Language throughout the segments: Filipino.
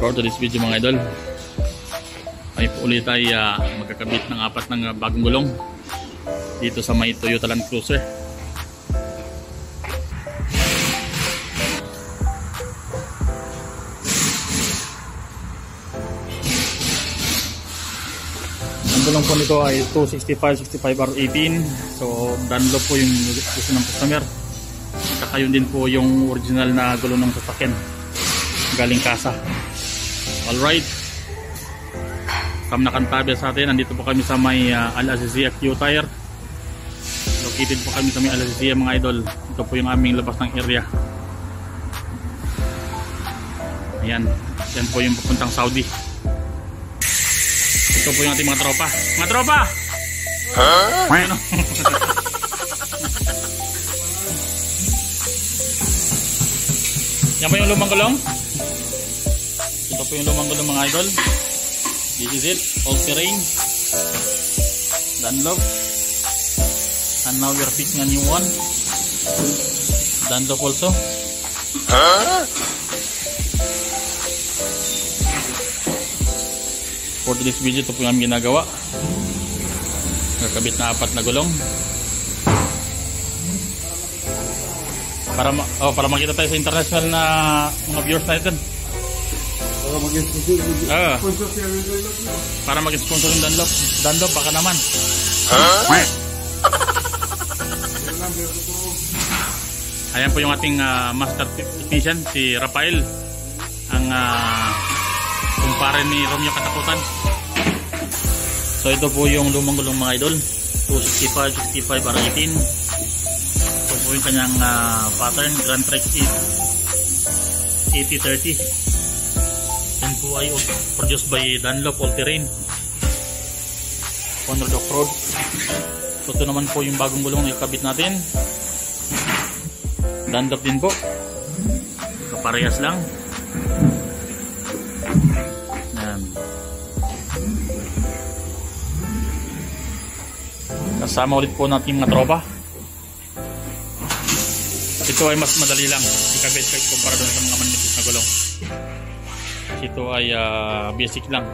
For today's video mga idol, ay ulit ay magkakabit ng apat ng bagong gulong dito sa may Toyota Land Cruiser. Ang gulong po nito ay 265/65R18. So Dunlop po yung gusto ng customer. Saka yun din po yung original na gulong ng sasakyan galing kasa. Alright, kami nakantabi sa atin. Nandito po kami sa may Al-Azizia Q-Tire. Located po kami sa may Al-Azizia mga idol. Ito po yung aming labas ng area. Ayan, yan po yung papuntang Saudi. Ito po yung ating mga tropa. Mga tropa! Huh? Ano? Yan po yung lumang gulong. Ito po yung lumang gulong mga idol. This is it, all terrain, Dunlop. And now we are fixing a new one, Dunlop also. For this video, ito po yung aming ginagawa. Nakakabit na apat na gulong para makita tayo sa international na mga viewers natin. Para mag-sponsor ng Dunlop. Dunlop baka naman. Ayan po yung ating master technician, si Rafael, ang kumpare ni Romeo Katakutan. So ito po yung lumang gulong mga idol, 265/65R18. Ito po yung kanyang pattern, Grand Trek 8030. Yan po ay produced by Dunlop All Terrain, Conrad Off-Road. So ito naman po yung bagong gulong na ikabit natin, Dunlop din po, kaparehas lang. Yan. Kasama ulit po natin mga tropa. Ito ay mas madali lang ikabit kumpara doon sa mga manipis na gulong. Ito ay basic lang.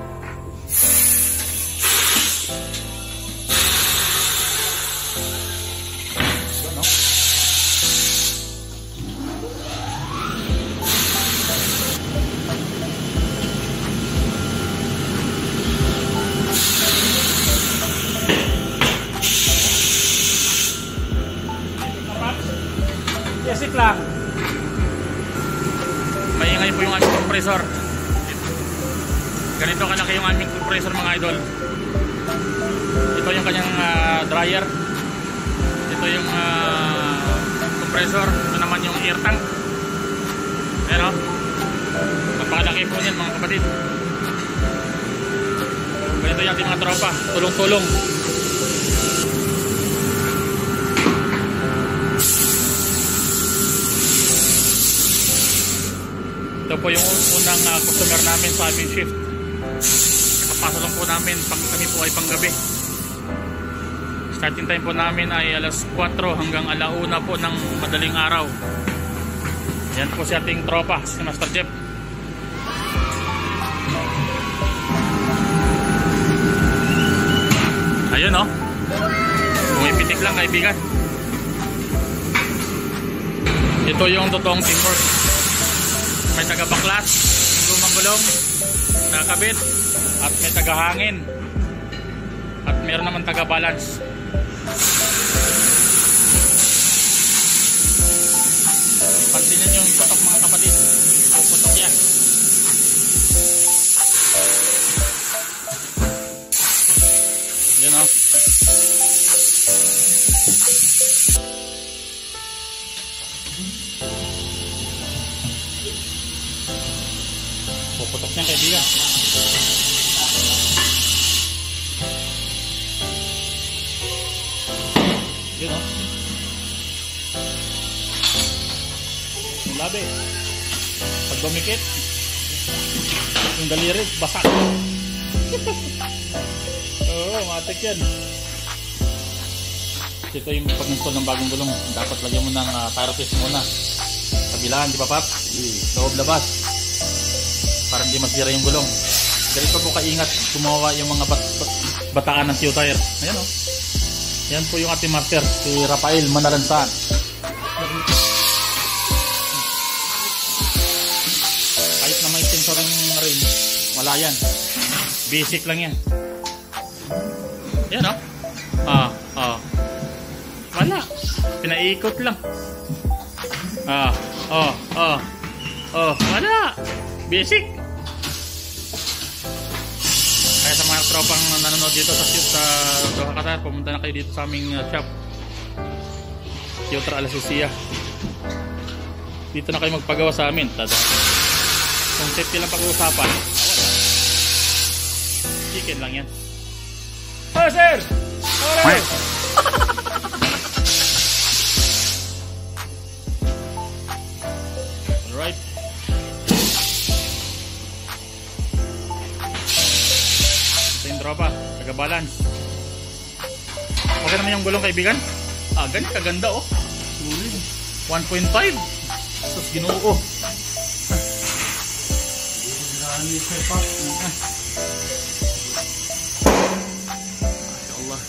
Ano? Basic lang. Maingay po yung aming compressor. Ganito kalaki yung aming compressor mga idol. Ito yung kanyang dryer. Ito yung compressor. Ito naman yung air tank. Ayan o. Napakalaki po yan mga kapatid. Ganito yung ating mga tropa. Tulong-tulong. Ito po yung unang customer namin sa aming shift. Nakapasa lang po namin kami po ay panggabi. Starting time po namin ay alas 4 hanggang 1:00 po ng madaling araw. Yan po si ating tropa, si Master Jeff. Ayun o, pumipitik lang kaibigan. Ito yung totoong teamwork. May taga-baklas, lumang gulong, nakakabit, at may taga-hangin, at meron naman taga-balance. Pansinin yung putok mga kapatid, puputok yan. Yun o. Puputok niya kaibigan. Yun o. Yung labi. Pag dumikit, yung daliri, basak. Oo, matik yan. Ito yung pag-install ng bagong gulong. Dapat lagyan mo ng tire test muna. Kabilaan, di ba Pap? Loob labas. Para hindi masira yung gulong. Ganito po kaingat gumawa yung mga bataan ng CO tire. Ayan o. Yan po yung ating master, si Rafael Manalansan. Kahit na may sensor ng rin, wala yan. Basic lang yan. Yan o. Wala. Pinaikot lang. Wala. Basic. Kaya sa mga tropang nanonood dito sa Doha, Qatar, pumunta na kayo dito sa aming shop, Toyota Al-Asisia. Dito na kayo magpagawa sa amin. Kung safety lang pag-uusapan, wala. Chicken lang yan. Oh sir! Alright! Alright. Ito yung tropa, taga-balance. Okay naman yung gulong, kaibigan. Ganyan kaganda oh. 1.5. Sus, ginoo. Mashallah.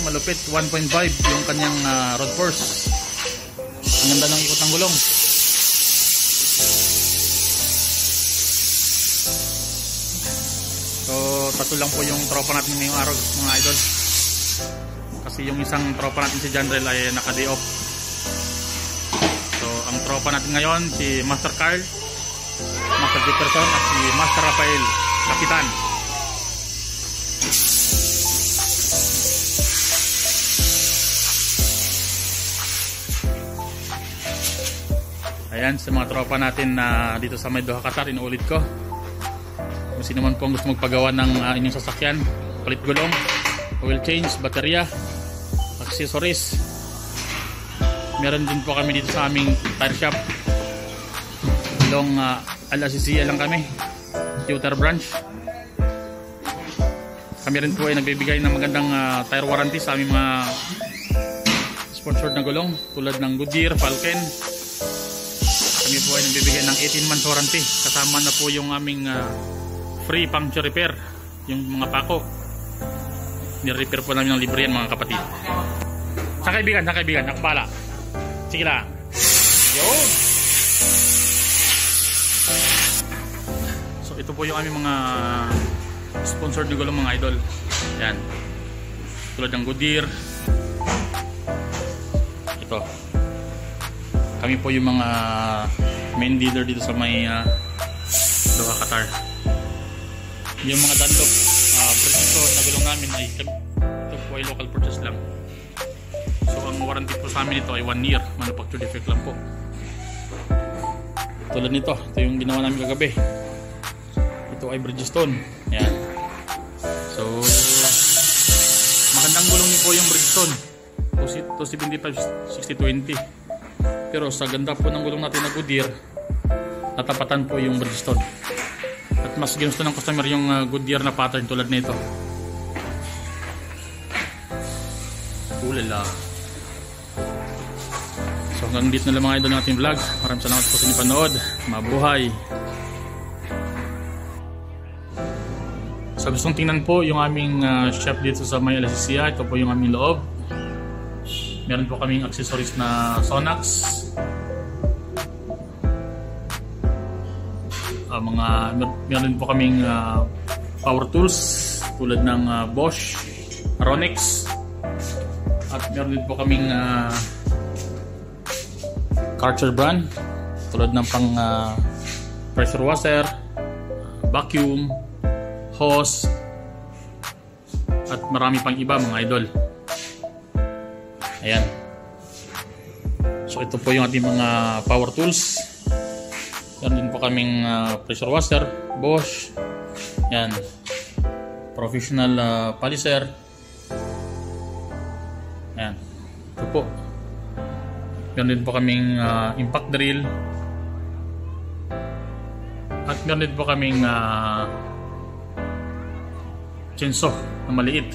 Malupit, 1.5 yung kanyang road force. Ang ganda ng ikot ng gulong. So tatlo lang po yung tropa natin ngayong araw, mga idol. Kasi yung isang tropa natin si Janrel ay naka-day off. So ang tropa natin ngayon si Master Carl, Master Jefferson at si Master Rafael, Kapitan. Ayan, sa mga tropa natin na dito sa Doha, Qatar, inuulit ko. Kung sino man po ang gusto magpagawa ng inyong sasakyan, palit gulong, oil change, baterya, accessories, meron din po kami dito sa aming tire shop. Long Al-Asisia lang kami, Toyota branch. Kami rin po ay nagbibigay ng magandang tire warranty sa aming mga sponsored na gulong tulad ng Goodyear, Falcon. Kami po ay nagbibigay ng 18 months warranty. Kasama na po yung aming free puncture repair. Yung mga pako, ni-repair po namin ng libre yan, mga kapatid. Sa kaibigan, ako bala. Sige lang. Yun. So ito po yung aming mga sponsored na gulong, mga idol. Yan. Tulad ng Goodyear. Ito. Kami po yung mga main dealer dito sa may Doha, Qatar. Yung mga Dunlop Bridgestone na gulong namin ay ito po ay local purchase lang. So ang warranty po sa amin ito ay 1 year, manufacturer defect lang po. Tulad nito, ito yung ginawa namin kagabi. Ito ay Bridgestone. Yan. So magandang gulong niyo po yung Bridgestone 275/60/20. Pero sa ganda po ng gulong natin na Goodyear, natapatan po yung Bridgestone. At mas ginusto ng customer yung Goodyear na pattern tulad nito. Ulala. So hanggang dito na lang, mga idol, ng ating vlog. Maraming salamat po sa inyong panood. Mabuhay. So gustong tingnan po yung aming shop dito sa may Al-Asisia. Ito po yung aming loob. Meron po kaming accessories na Sonax. Meron po kaming power tools tulad ng Bosch, Aronix. At meron din po kaming Karcher brand tulad ng pang pressure washer, vacuum, hose, at marami pang iba, mga idol. Ayan. So ito po yung ating mga power tools. Meron din po kaming pressure washer, Bosch. Ayan. Professional polisher. Ayan. Ito po. Meron din po kaming impact drill. At meron din po kaming chainsaw na maliit.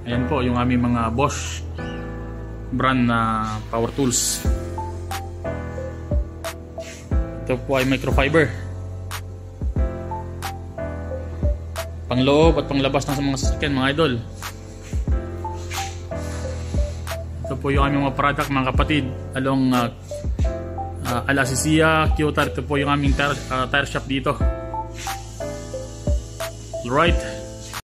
Ayan po yung aming mga Bosch brand na power tools. Ito po ay microfiber, pangloob at panglabas ng mga sasakyan mga idol. Ito po yung aming mga product mga kapatid along Alasisia, Kyoto. Ito po yung aming tire shop dito. Alright.